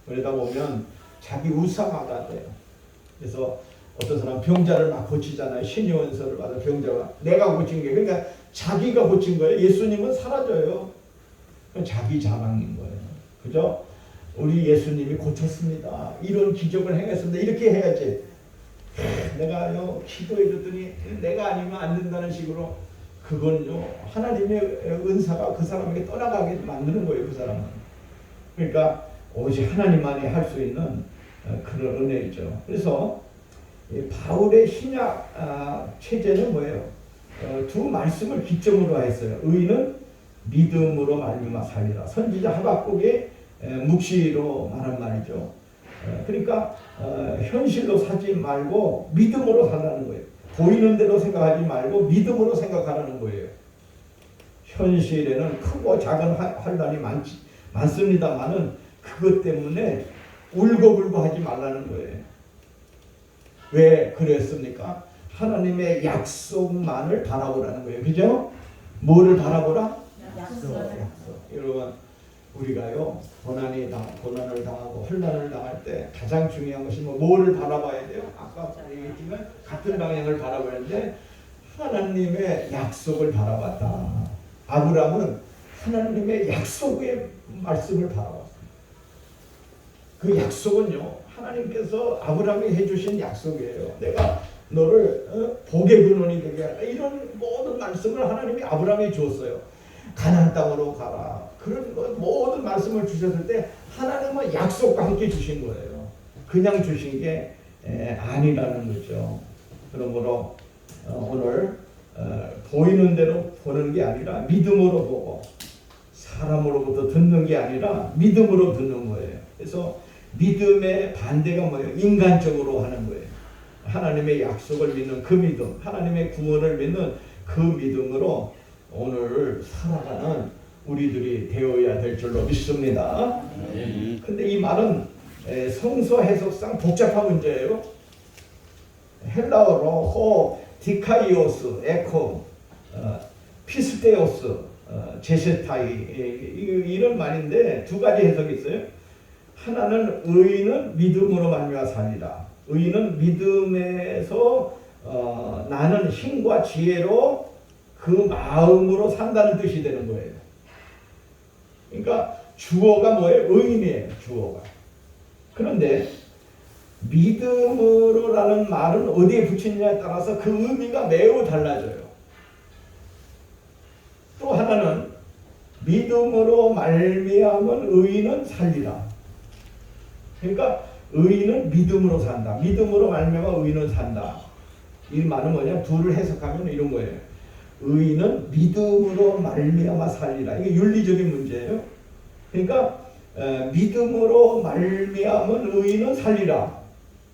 그러다 보면 자기 우상화가 돼요. 그래서 어떤 사람 병자를 막 고치잖아요. 신의원서를 받아 병자가 내가 고친 게 그러니까 자기가 고친 거예요. 예수님은 사라져요. 자기 자랑인 거예요. 그죠? 우리 예수님이 고쳤습니다. 이런 기적을 행했습니다. 이렇게 해야지. 내가요 기도해 줬더니 내가 아니면 안 된다는 식으로 그건요 하나님의 은사가 그 사람에게 떠나가게 만드는 거예요. 그 사람은. 그러니까 오직 하나님만이 할 수 있는 그런 은혜이죠. 그래서 바울의 신약 체제는 뭐예요? 두 말씀을 기점으로 했어요. 의인은 믿음으로 말미암아 살리라. 선지자 하박국이 묵시로 말한 말이죠. 그러니까 현실로 사지 말고 믿음으로 살라는 거예요. 보이는 대로 생각하지 말고 믿음으로 생각하라는 거예요. 현실에는 크고 작은 환난이 많습니다만은 그것 때문에 울고불고 하지 말라는 거예요. 왜 그랬습니까? 하나님의 약속만을 바라보라는 거예요. 그죠? 뭐를 바라보라? 약속. 여러분 우리가요 고난을 당하고 환난을 당할 때 가장 중요한 것이 뭐를 바라봐야 돼요? 아까 얘기했지만 같은 방향을 바라보는데 하나님의 약속을 바라봤다. 아브라함은 하나님의 약속의 말씀을 바라봤습니다. 그 약속은요 하나님께서 아브라함이 해주신 약속이에요. 내가 너를 복의 근원이 되게 하라. 이런 모든 말씀을 하나님이 아브라함에 주었어요. 가나안 땅으로 가라. 그런 모든 말씀을 주셨을 때 하나님은 약속과 함께 주신 거예요. 그냥 주신 게 아니라는 거죠. 그러므로 오늘 보이는 대로 보는 게 아니라 믿음으로 보고 사람으로부터 듣는 게 아니라 믿음으로 듣는 거예요. 그래서 믿음의 반대가 뭐예요? 인간적으로 하는 거예요. 하나님의 약속을 믿는 그 믿음, 하나님의 구원을 믿는 그 믿음으로 오늘 살아가는 우리들이 되어야 될 줄로 믿습니다. 근데 이 말은 성서 해석상 복잡한 문제예요. 헬라어로 호, 디카이오스, 에코, 피스테오스, 제세타이 이런 말인데 두 가지 해석이 있어요. 하나는 의인은 믿음으로 말미암아 살리라. 의인은 믿음에서 나는 힘과 지혜로 그 마음으로 산다는 뜻이 되는 거예요. 그러니까 주어가 뭐예요? 의인이에요. 주어가. 그런데 믿음으로라는 말은 어디에 붙이느냐에 따라서 그 의미가 매우 달라져요. 또 하나는 믿음으로 말미암은 의인은 살리라. 그러니까 의인은 믿음으로 산다. 믿음으로 말미암아 의인은 산다. 이 말은 뭐냐? 둘을 해석하면 이런 거예요. 의인은 믿음으로 말미암아 살리라. 이게 윤리적인 문제예요. 그러니까 믿음으로 말미암은 의인은 살리라.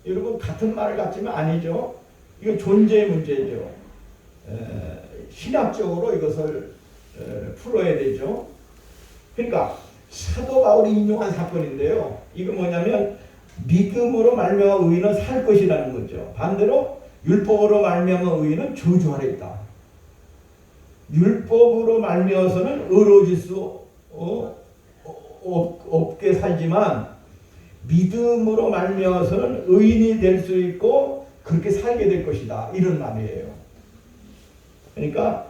여러분 같은 말 같지만 아니죠. 이거 존재의 문제죠. 신학적으로 이것을 풀어야 되죠. 그러니까 사도 바울이 인용한 사건인데요. 이거 뭐냐면 믿음으로 말미암아 의인은 살 것이라는 거죠. 반대로 율법으로 말미암아 의인은 저주 아래 있다. 율법으로 말미암아서는 의로워질 수 없게 살지만 믿음으로 말미암아서는 의인이 될 수 있고 그렇게 살게 될 것이다. 이런 말이에요. 그러니까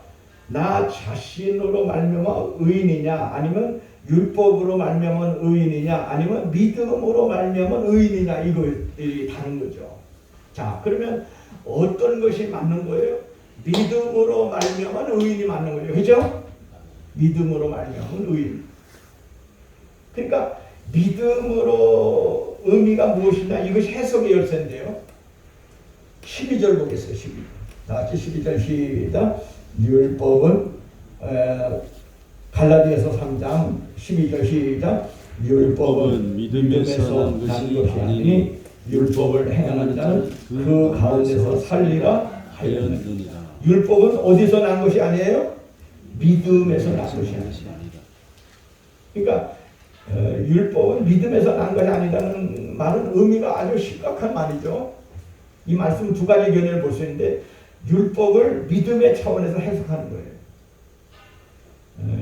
나 자신으로 말미암아 의인이냐 아니면 율법으로 말미암은 의인이냐 아니면 믿음으로 말미암은 의인이냐 이것이 다른 거죠. 자, 그러면 어떤 것이 맞는 거예요? 믿음으로 말미암은 의인이 맞는 거예요. 그죠? 믿음으로 말미암은 의인. 그러니까 믿음으로 의미가 무엇이냐 이것이 해석의 열쇠인데요. 12절 보겠어요. 12절. 다 같이 12절 시작. 율법은 갈라디아서 3장 12절 시작. 율법은 믿음에서 난 것이 아니니 율법을 행하는 자는 그 가운데서 살리라 하였느니라. 율법은 어디서 난 것이 아니에요? 믿음에서 난 것이 아니다. 그러니까 율법은 믿음에서 난 것이 아니라는 말은 의미가 아주 심각한 말이죠. 이 말씀 두 가지 견해를 볼 수 있는데 율법을 믿음의 차원에서 해석하는 거예요.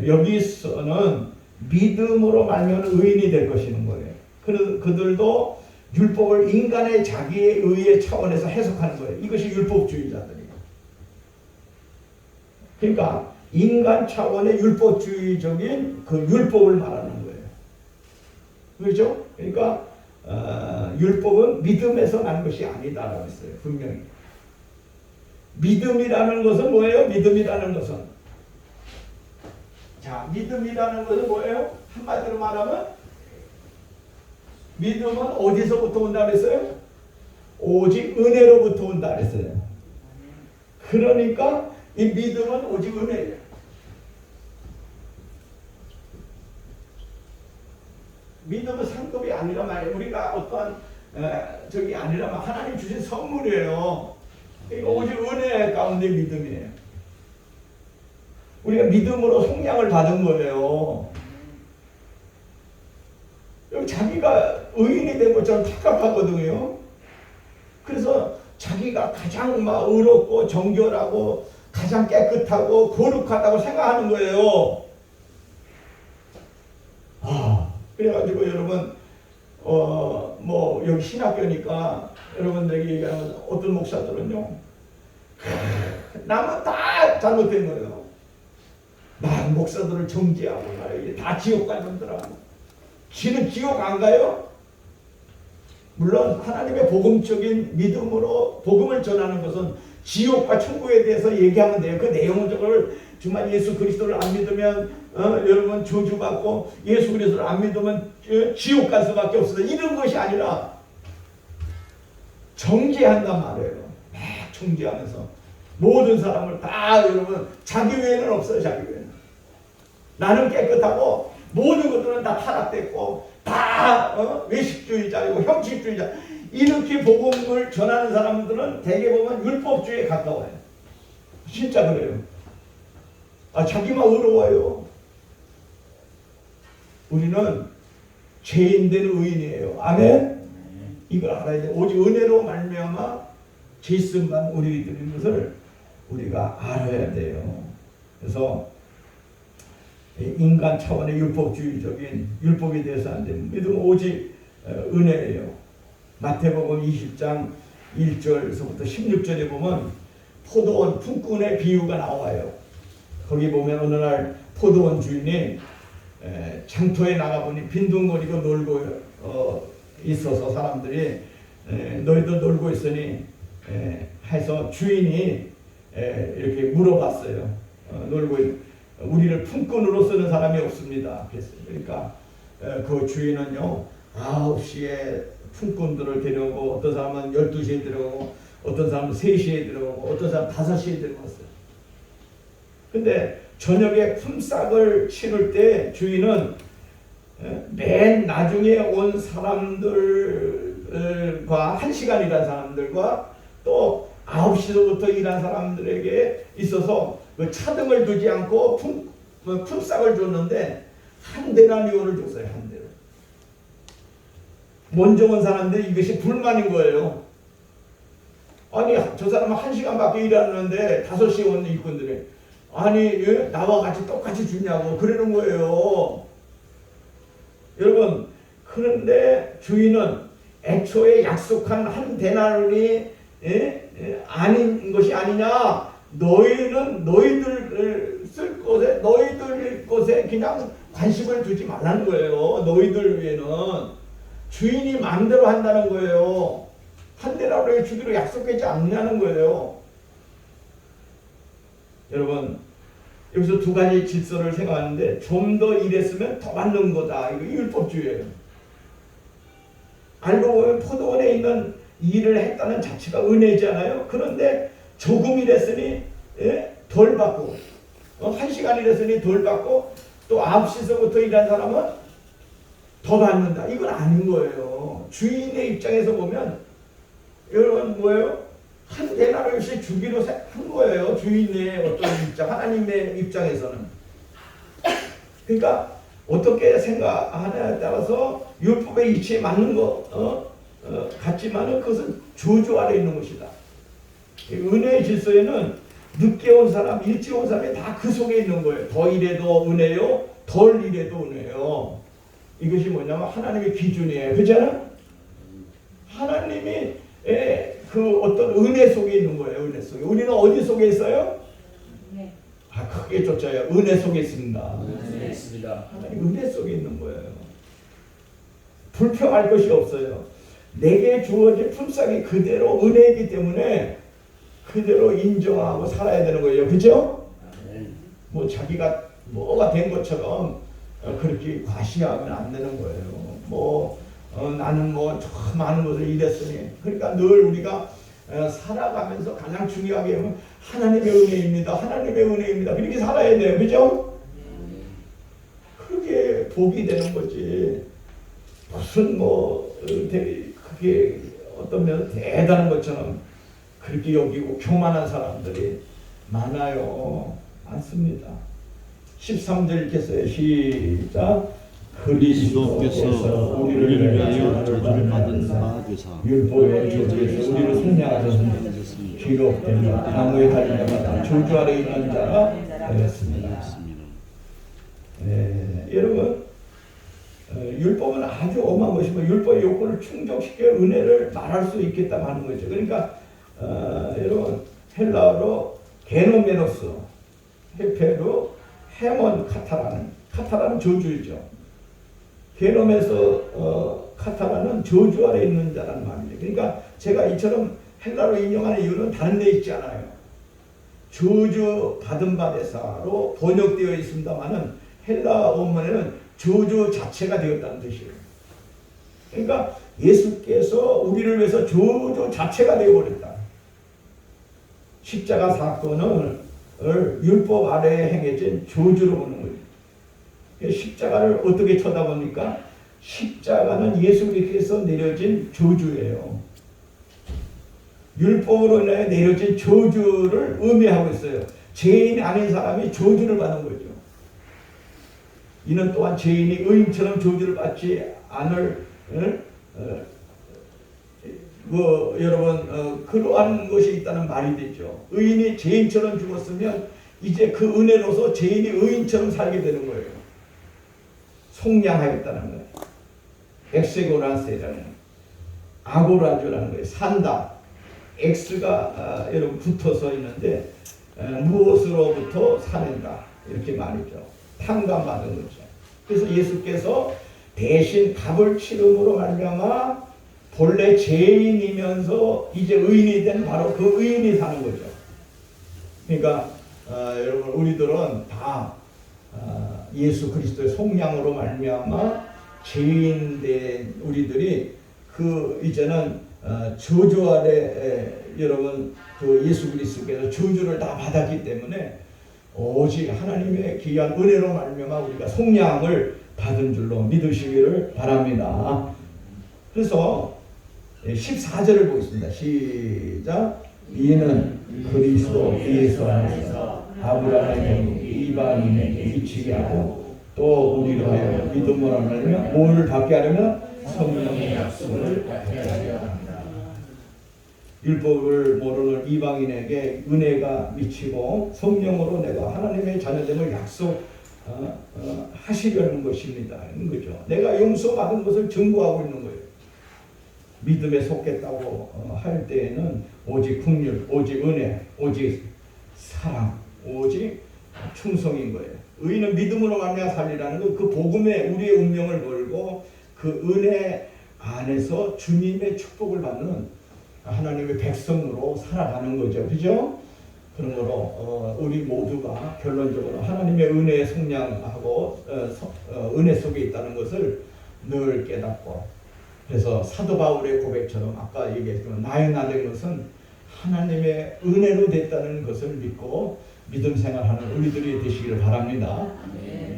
여기서는 믿음으로 말미암아 의인이 될 것이는 거예요. 그들도 율법을 인간의 자기의 의의 차원에서 해석하는 거예요. 이것이 율법주의자들이에요. 그러니까 인간 차원의 율법주의적인 그 율법을 말하는 거예요. 그렇죠? 그러니까 율법은 믿음에서 난 것이 아니다라고 했어요. 분명히. 믿음이라는 것은 뭐예요? 믿음이라는 것은 자, 믿음이라는 것은 뭐예요? 한마디로 말하면 믿음은 어디서부터 온다 그랬어요? 오직 은혜로부터 온다 그랬어요. 그러니까 이 믿음은 오직 은혜예요. 믿음은 상급이 아니라 말이에요. 우리가 어떠한 저기 아니라 말 하나님 주신 선물이에요. 그러니까 오직 은혜 가운데 믿음이에요. 우리가 믿음으로 속량을 받은 거예요. 자기가 의인이 된 것처럼 착각하거든요. 그래서 자기가 가장 막 의롭고 정결하고 가장 깨끗하고 거룩하다고 생각하는 거예요. 그래가지고 여러분 뭐 여기 신학교니까 여러분들에게 얘기하는 어떤 목사들은요 남은 다 잘못된 거예요. 막 목사들을 정죄하고 다 지옥 갈 놈들아. 지는 지옥 안 가요? 물론 하나님의 복음적인 믿음으로 복음을 전하는 것은 지옥과 천국에 대해서 얘기하면 돼요. 그 내용적을 정말 예수 그리스도를 안 믿으면 여러분 저주받고 예수 그리스도를 안 믿으면 지옥 갈 수밖에 없어요. 이런 것이 아니라 정죄한단 말이에요. 막 정죄하면서 모든 사람을 다 여러분 자기 외에는 없어요. 자기 외에는. 나는 깨끗하고 모든 것들은 다 타락됐고 다 외식주의자이고 형식주의자 이렇게 복음을 전하는 사람들은 대개 보면 율법주의에 가까워요. 진짜 그래요. 자기만 의로워요. 우리는 죄인된 의인이에요. 아멘. 이걸 알아야 돼요. 오직 은혜로 말미암아 죄쓰임받은 우리들인 것을 우리가 알아야 돼요. 그래서 인간 차원의 율법주의적인 율법에 대해서 안 되는 믿음은 오직 은혜예요. 마태복음 20장 1절에서부터 16절에 보면 포도원 품꾼의 비유가 나와요. 거기 보면 어느 날 포도원 주인이 장터에 나가보니 빈둥거리고 놀고 있어서 사람들이 너희도 놀고 있으니 해서 주인이 이렇게 물어봤어요. 놀고 우리를 품꾼으로 쓰는 사람이 없습니다. 그랬어요. 그러니까 그 주인은요 9시에 품꾼들을 데려오고 어떤 사람은 12시에 데려오고 어떤 사람은 3시에 데려오고 어떤 사람은 5시에 데려왔어요. 근데 저녁에 품삯을 치를 때 주인은 맨 나중에 온 사람들과 1시간 일한 사람들과 또 9시부터 일한 사람들에게 있어서 그 차등을 두지 않고 품삯을 줬는데 한 데나리온을 줬어요. 한 데를. 먼저 온 사람들이 이것이 불만인 거예요. 아니 저 사람은 1시간밖에 일하는데 5시에 온 일꾼들이 아니 나와 같이 똑같이 주냐고 그러는 거예요. 여러분 그런데 주인은 애초에 약속한 한 데나리온이 아닌 것이 아니냐. 너희는 너희들 쓸 곳에 너희들 곳에 그냥 관심을 두지 말라는 거예요. 너희들 위에는 주인이 마음대로 한다는 거예요. 한 데나리온을 주기로 약속하지 않냐는 거예요. 여러분 여기서 두 가지 질서를 생각하는데 좀 더 일했으면 더 받는 거다. 이거 율법주의예요. 알고 보면 포도원에 있는 일을 했다는 자체가 은혜잖아요. 그런데 조금 일했으니 덜 받고 1시간 일했으니 덜 받고 또 9시서부터 일한 사람은 더 받는다. 이건 아닌 거예요. 주인의 입장에서 보면 여러분 뭐예요? 한 데나리온씩 주기로 한 거예요. 주인의 어떤 입장, 하나님의 입장에서는. 그러니까 어떻게 생각하냐에 따라서 율법의 이치에 맞는 거 같지만은 그것은 저주 아래 있는 것이다. 은혜의 질서에는 늦게 온 사람, 일찍 온 사람이 다 그 속에 있는 거예요. 더 일해도 은혜요, 덜 일해도 은혜요. 이것이 뭐냐면 하나님의 기준이에요. 그렇잖아요? 하나님이 그 어떤 은혜 속에 있는 거예요. 은혜 속에. 우리는 어디 속에 있어요? 네. 크게 쫓아요. 은혜 속에 있습니다. 네, 있습니다. 하나님 은혜 속에 있는 거예요. 불평할 것이 없어요. 내게 주어진 품삯이 그대로 은혜이기 때문에 그대로 인정하고 살아야 되는 거예요. 그죠? 뭐 자기가 뭐가 된 것처럼 그렇게 과시하면 안 되는 거예요. 나는 저 많은 것을 일했으니. 그러니까 늘 우리가 살아가면서 가장 중요하게 하면 하나님의 은혜입니다. 하나님의 은혜입니다. 그렇게 살아야 돼요. 그죠? 그게 복이 되는 거지. 무슨 그게 어떤 면에서 대단한 것처럼 그렇게 여기고 교만한 사람들이 많아요. 많습니다. 13절 읽겠어요. 시작. 그리스도께서 우리를 위하여 저주를 받은 바 되사 율법의 저주에서 우리를 속량하셨으니 기록된 나무에 달린 자마다 저주 아래 있는 자가 되었습니다. 여러분 율법은 아주 엄한 것이고 율법의 요건을 충족시켜 은혜를 말할 수 있겠다고 하는 거죠. 그러니까 여러분 헬라어로 게노메노스, 헤페로 헤몬 카타라는 저주이죠. 게노메서 카타라는 저주 아래 있는 자라는 말이죠. 그러니까 제가 이처럼 헬라로 인용하는 이유는 다른 데 있지 않아요. 저주 받은 바 되사로 번역되어 있습니다만은 헬라 원문에는 저주 자체가 되었다는 뜻이에요. 그러니까 예수께서 우리를 위해서 저주 자체가 되어버렸다. 십자가 사건을 율법 아래에 행해진 저주로 보는 거예요. 십자가를 어떻게 쳐다봅니까? 십자가는 예수 그리스도께서 내려진 저주예요. 율법으로 인해 내려진 저주를 의미하고 있어요. 죄인이 아닌 사람이 저주를 받는 거죠. 이는 또한 죄인이 의인처럼 저주를 받지 않을 여러분 그러한 것이 있다는 말이 되죠. 의인이 죄인처럼 죽었으면 이제 그 은혜로서 죄인이 의인처럼 살게 되는 거예요. 속량하겠다는 거예요. 엑세고라스라는 아고라주라는 거예요. 산다. X가 여러분 붙어서 있는데 무엇으로부터 사는다 이렇게 말이죠. 탕감받은 거죠. 그래서 예수께서 대신 값을 치름으로 말미암아 본래 죄인이면서 이제 의인이 된 바로 그 의인이 사는 거죠. 그러니까 여러분 우리들은 다 예수 그리스도의 속량으로 말미암아 죄인된 우리들이 그 이제는 저주 아래 여러분 그 예수 그리스도께서 저주를 다 받았기 때문에 오직 하나님의 귀한 은혜로 말미암아 우리가 속량을 받은 줄로 믿으시기를 바랍니다. 그래서 14절을 보겠습니다. 시작. 이는 그리스도 예수 안에서 아브라함의 이방인에게 미치게 하고 또 우리로 하여 믿음으로 하려면 뭘 받게 하려면 성령의 약속을 받게 하려 합니다. 율법을 모르는 이방인에게 은혜가 미치고 성령으로 내가 하나님의 자녀됨을 하시려는 것입니다. 이런 거죠. 내가 용서받은 것을 증거하고 있는 거예요. 믿음에 속겠다고 할 때에는 오직 긍휼, 오직 은혜, 오직 사랑, 오직 충성인 거예요. 의인은 믿음으로 말미암아 살리라는 건 그 복음에 우리의 운명을 걸고 그 은혜 안에서 주님의 축복을 받는 하나님의 백성으로 살아가는 거죠. 그죠? 그러므로 우리 모두가 결론적으로 하나님의 은혜에 속량하고 은혜 속에 있다는 것을 늘 깨닫고, 그래서 사도 바울의 고백처럼 아까 얘기했지만 나의 나 된 것은 하나님의 은혜로 됐다는 것을 믿고 믿음 생활하는 우리들이 되시기를 바랍니다.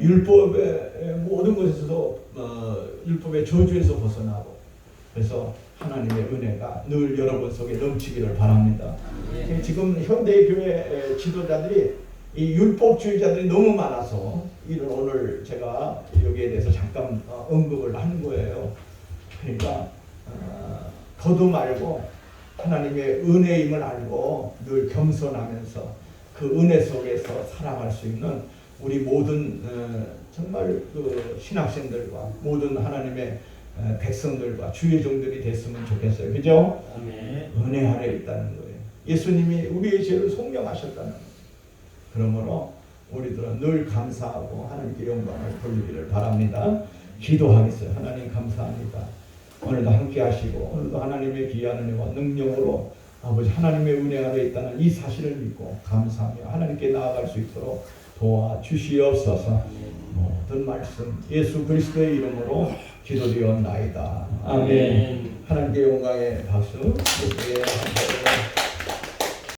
율법의 모든 것에서도 율법의 저주에서 벗어나고, 그래서 하나님의 은혜가 늘 여러분 속에 넘치기를 바랍니다. 지금 현대 교회 지도자들이 이 율법주의자들이 너무 많아서 이를 오늘 제가 여기에 대해서 잠깐 언급을 하는 거예요. 그러니까 더도 말고 하나님의 은혜임을 알고 늘 겸손하면서 그 은혜 속에서 살아갈 수 있는 우리 모든 정말 그 신학생들과 모든 하나님의 백성들과 주의 종들이 됐으면 좋겠어요. 그죠? 아멘. 은혜 아래 있다는 거예요. 예수님이 우리의 죄를 속량하셨다는 거예요. 그러므로 우리들은 늘 감사하고 하나님께 영광을 돌리기를 바랍니다. 기도하겠어요. 하나님 감사합니다. 오늘도 함께 하시고 오늘도 하나님의 귀한 은혜와 능력으로 아버지 하나님의 은혜 아래 있다는 이 사실을 믿고 감사하며 하나님께 나아갈 수 있도록 도와주시옵소서. 모든 말씀 예수 그리스도의 이름으로 기도드렸나이다. 아멘. 하나님께 영광의 박수. 예수의